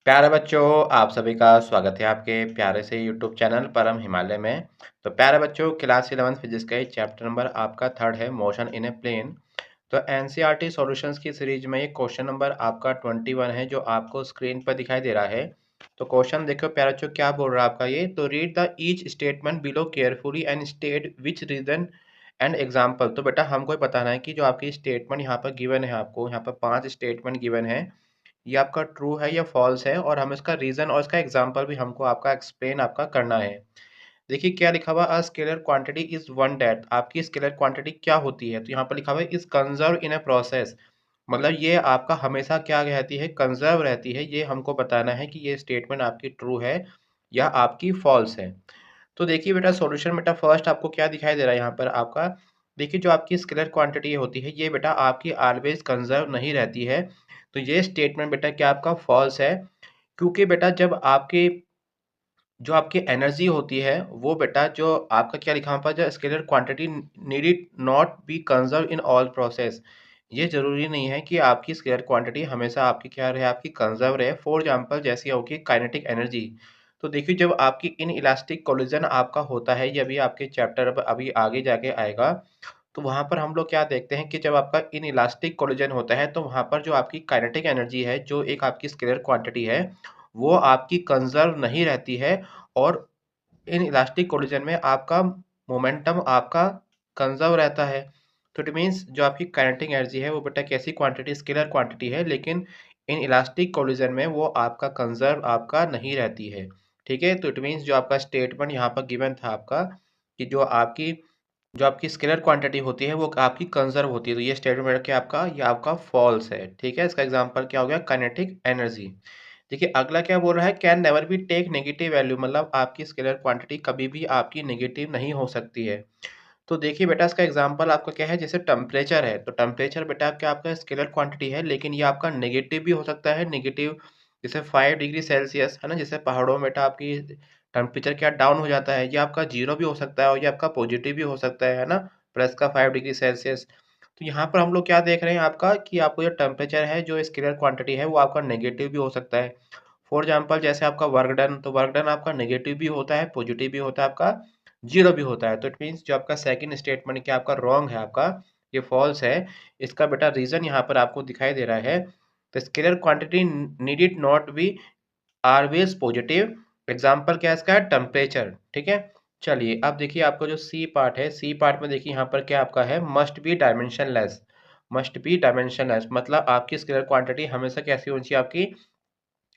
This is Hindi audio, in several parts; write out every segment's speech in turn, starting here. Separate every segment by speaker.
Speaker 1: प्यारे बच्चों, आप सभी का स्वागत है आपके प्यारे से यूट्यूब चैनल परम हिमालय में। तो प्यारे बच्चों, क्लास 11 फिजिक्स का चैप्टर नंबर आपका थर्ड है, मोशन इन ए प्लेन। तो एनसीईआरटी सॉल्यूशंस की सीरीज में ये क्वेश्चन नंबर आपका 21 है, जो आपको स्क्रीन पर दिखाई दे रहा है। तो क्वेश्चन देखो प्यारे बच्चों, क्या बोल रहा है आपका ये। तो read the each statement below carefully and state which region and example. तो बेटा हमको बताना है कि जो आपकी स्टेटमेंट यहाँ पर गिवन है, आपको यहाँ पर 5 स्टेटमेंट गिवन है, ये आपका ट्रू है या फॉल्स है, और हम इसका रीजन और इसका एग्जांपल भी हमको आपका एक्सप्लेन आपका करना है। देखिए क्या लिखा हुआ, a scalar quantity is one that. आपकी स्केलर क्वांटिटी क्या होती है, तो यहाँ पर लिखा हुआ है is conserve in a process. मतलब ये आपका हमेशा क्या रहती है, कंजर्व रहती है। ये हमको बताना है कि ये स्टेटमेंट आपकी ट्रू है या आपकी फॉल्स है। तो देखिए बेटा सॉल्यूशन, बेटा फर्स्ट आपको क्या दिखाई दे रहा है यहाँ पर आपका। देखिए जो आपकी स्केलर क्वांटिटी होती है, ये बेटा आपकी ऑलवेज कंजर्व नहीं रहती है। तो ये स्टेटमेंट बेटा क्या आपका फॉल्स है, क्योंकि बेटा जब आपकी जो आपकी एनर्जी होती है, वो बेटा जो आपका क्या लिखा हुआ है, scalar quantity need not be conserve in all process. ये जरूरी नहीं है कि आपकी स्केलर क्वांटिटी हमेशा आपकी क्या रहे, आपकी कंजर्व रहे। फॉर एग्जांपल जैसी होगी काइनेटिक एनर्जी। तो देखिए जब आपकी इन इलास्टिक कोलिजन आपका होता है, ये अभी आपके चैप्टर अभी आगे जाके आएगा। तो वहाँ पर हम लोग क्या देखते हैं कि जब आपका इन इलास्टिक कोलिजन होता है, तो वहाँ पर जो आपकी काइनेटिक एनर्जी है, जो एक आपकी स्केलर क्वांटिटी है, वो आपकी कंजर्व नहीं रहती है। और इन इलास्टिक कोलिजन में आपका मोमेंटम आपका कंजर्व रहता है। तो इट मीन्स जो आपकी काइनेटिक एनर्जी है, वो बेटा कैसी क्वांटिटी, स्केलर क्वांटिटी है, लेकिन इन इलास्टिक कोलिजन में वो आपका कंजर्व आपका नहीं रहती है। ठीक है, तो इट मीन्स जो आपका स्टेटमेंट यहाँ पर गिवन था आपका, कि जो आपकी स्केलर क्वांटिटी होती है वो आपकी कंजर्व होती है। तो ये स्टेटमेंट क्या आपका, ये आपका फॉल्स है। ठीक है, इसका एग्जांपल क्या हो गया, काइनेटिक एनर्जी। देखिए अगला क्या बोल रहा है, can never be take negative value. मतलब आपकी स्केलर क्वांटिटी कभी भी आपकी नेगेटिव नहीं हो सकती है। तो देखिए बेटा इसका एग्जांपल आपका क्या है, जैसे टेम्परेचर है, तो टेम्परेचर बेटा क्या आपका स्केलर क्वांटिटी है, लेकिन ये आपका नेगेटिव भी हो सकता है। नेगेटिव जैसे 5 डिग्री सेल्सियस है ना, जैसे पहाड़ों में बेटा आपकी टेम्परेचर क्या डाउन हो जाता है, ये आपका जीरो भी हो सकता है और ये आपका पॉजिटिव भी हो सकता है ना, +5 डिग्री सेल्सियस। तो यहाँ पर हम लोग क्या देख रहे हैं आपका, कि आपको जो टेम्परेचर है, जो स्केलर क्वांटिटी है, वो आपका नेगेटिव भी हो सकता है। फॉर एग्जाम्पल जैसे आपका वर्क डन, तो वर्क डन आपका नेगेटिव भी होता है, पॉजिटिव भी होता है, आपका जीरो भी होता है। तो इट मीन्स जो आपका सेकंड स्टेटमेंट क्या आपका रॉन्ग है, आपका ये फॉल्स है। इसका बेटा रीजन यहाँ पर आपको दिखाई दे रहा है। तो scalar quantity needed not be always positive. Example क्या है इसका, है टेम्परेचर। ठीक है, चलिए अब देखिए आपको जो सी पार्ट है, सी पार्ट में देखिए यहाँ पर क्या आपका है, must be dimension less. Must be dimension less मतलब आपकी स्केलर क्वांटिटी हमेशा कैसी होनी चाहिए, आपकी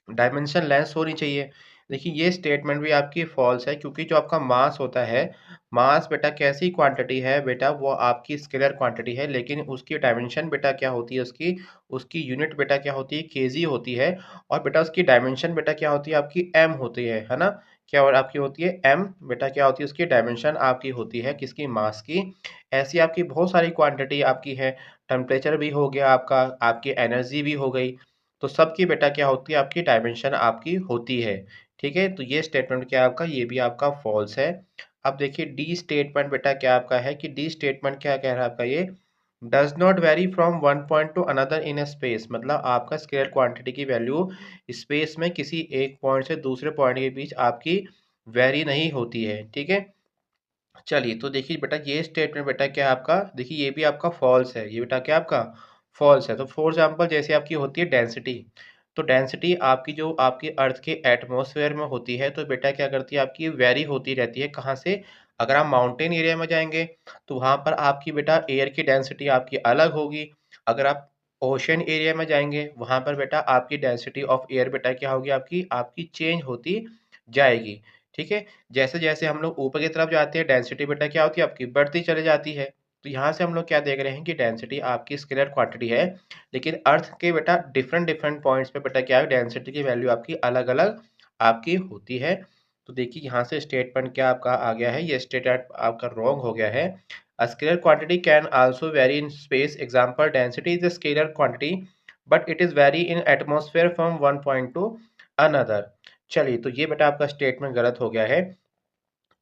Speaker 1: डायमेंशन लेस होनी चाहिए। देखिए ये स्टेटमेंट भी आपकी फॉल्स है, क्योंकि जो आपका मास होता है, मास बेटा कैसी क्वांटिटी है बेटा, वो आपकी स्केलर क्वांटिटी है, लेकिन उसकी डायमेंशन बेटा क्या होती है, उसकी उसकी यूनिट बेटा क्या होती है, केजी होती है। और बेटा उसकी डायमेंशन बेटा क्या होती है, आपकी एम होती है ना। क्या और आपकी होती है एम, बेटा क्या होती है, उसकी डायमेंशन आपकी होती है किसकी, मास की। ऐसी आपकी बहुत सारी क्वांटिटी आपकी है। टेम्परेचर भी हो गया आपका, आपकी एनर्जी भी हो गई। तो सबकी बेटा क्या होती है, आपकी डायमेंशन आपकी होती है। ठीक है, तो ये स्टेटमेंट क्या है आपका, ये भी आपका फॉल्स है। अब देखिए डी स्टेटमेंट बेटा क्या आपका है, कि डी स्टेटमेंट क्या कह रहा है आपका, ये does not very from one point two another in space. मतलब आपका स्केलर क्वांटिटी की वैल्यू स्पेस में किसी एक पॉइंट से दूसरे पॉइंट के बीच आपकी वेरी नहीं होती है। ठीक है, चलिए तो देखिए बेटा ये स्टेटमेंट बेटा क्या है आपका, देखिए ये भी आपका फॉल्स है। ये बेटा क्या आपका फॉल्स है। तो फॉर एग्जांपल जैसे आपकी होती है डेंसिटी, तो डेंसिटी आपकी जो आपकी अर्थ के एटमॉस्फेयर में होती है, तो बेटा क्या करती है, आपकी वेरी होती रहती है। कहाँ से, अगर आप माउंटेन एरिया में जाएंगे, तो वहाँ पर आपकी बेटा एयर की डेंसिटी आपकी अलग होगी। अगर आप ओशन एरिया में जाएंगे, वहाँ पर बेटा आपकी डेंसिटी ऑफ एयर बेटा क्या होगी, आपकी आपकी चेंज होती जाएगी। ठीक है, जैसे-जैसे हम लोग ऊपर की तरफ जाते हैं, डेंसिटी बेटा क्या होती है, आपकी बढ़ती चली जाती है। तो यहाँ से हम लोग क्या देख रहे हैं, कि डेंसिटी आपकी स्केलर क्वांटिटी है, लेकिन अर्थ के बेटा डिफरेंट डिफरेंट पॉइंट्स पे बेटा क्या है, डेंसिटी की वैल्यू आपकी अलग-अलग आपकी होती है। तो देखिए यहाँ से स्टेटमेंट क्या आपका आ गया है, ये स्टेटमेंट आपका रॉन्ग हो गया है। A scalar quantity can also vary in space. Example, density is a scalar quantity, but it is vary in atmosphere from one point to another. चलिए तो ये बेटा आपका स्टेटमेंट गलत हो गया है।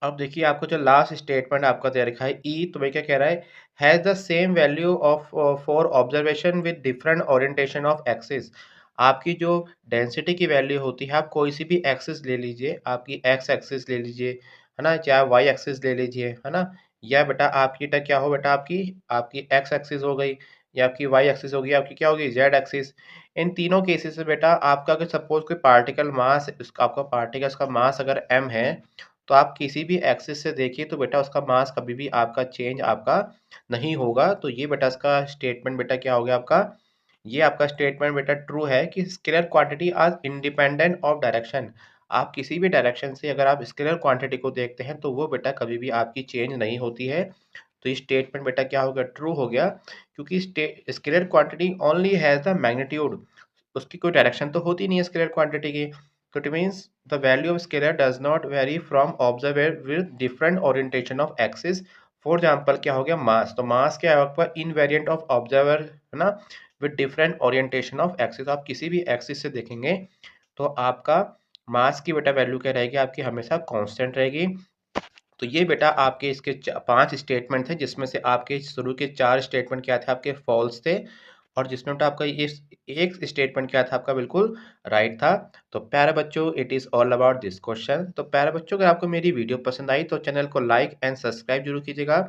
Speaker 1: अब देखिए आपको जो लास्ट स्टेटमेंट आपका दे रखा है ई, तो भाई क्या कह रहा है, has the same value of for observation with different orientation of axis. आपकी जो डेंसिटी की वैल्यू होती है, आप कोई सी भी एक्सिस ले लीजिए, आपकी एक्स एक्सिस ले लीजिए, है ना? चाहे वाई एक्सिस ले लीजिए, है ना? या बेटा आपकी क्या हो बेटा आपकी आपकी एक्स एक्सिस हो गई या आपकी वाई एक्सिस होगी, आपकी क्या होगी जेड एक्सिस। इन तीनों केसेस में बेटा आपका अगर सपोज कोई पार्टिकल मास उसका आपका पार्टिकल्स का मास अगर m है, तो आप किसी भी एक्सिस से देखिए तो बेटा उसका मास कभी भी आपका चेंज आपका नहीं होगा। तो ये बेटा इसका स्टेटमेंट बेटा क्या हो गया आपका, ये आपका स्टेटमेंट बेटा ट्रू है कि scalar quantity are independent of direction. आप किसी भी डायरेक्शन से अगर आप स्केलर क्वांटिटी को देखते हैं तो वो बेटा कभी भी आपकी चेंज नहीं होती है। तो ये स्टेटमेंट बेटा क्या हो गया ट्रू हो गया, क्योंकि scalar quantity only has the magnitude, उसकी कोई डायरेक्शन तो होती नहीं है स्केलर क्वांटिटी की। तो it means the value of scalar does not very from observer with different orientation of axis. For example क्या हो गया मास, तो मास क्या है आपका इनवेरिएंट ऑफ ऑब्जर्वर, है ना, with different orientation of axis. आप किसी भी एक्सिस से देखेंगे तो आपका मास की बेटा वैल्यू क्या रहेगी आपकी हमेशा कांस्टेंट रहेगी। तो ये बेटा आपके इसके 5 स्टेटमेंट थे, जिसमें से आपके शुरू के 4 स्टेटमेंट क्या थे आपके फॉल्स थे, और जिसमें बेटा आपका ये एक स्टेटमेंट क्या था आपका बिल्कुल राइट था। तो प्यारे बच्चों it is all about this question. तो प्यारे बच्चों अगर आपको मेरी वीडियो पसंद आई तो चैनल को लाइक एंड सब्सक्राइब जरूर कीजिएगा,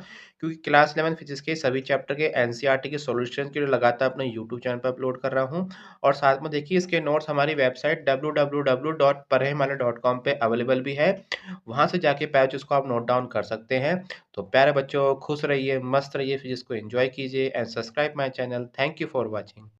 Speaker 1: क्योंकि क्लास 11 फिजिक्स के सभी चैप्टर के एनसीईआरटी के सॉल्यूशन के लिए लगातार अपने यूट्यूब चैनल पर अपलोड कर रहा हूँ। और साथ में देखिए इसके नोट्स हमारी वेबसाइट www.parehimala.com पे अवेलेबल भी है, वहाँ से जाके पैच उसको आप नोट डाउन कर सकते हैं। तो प्यारे बच्चों खुश रहिए, मस्त रहिए, फिजिक्स को एंजॉय कीजिए and subscribe my channel. Thank you for watching.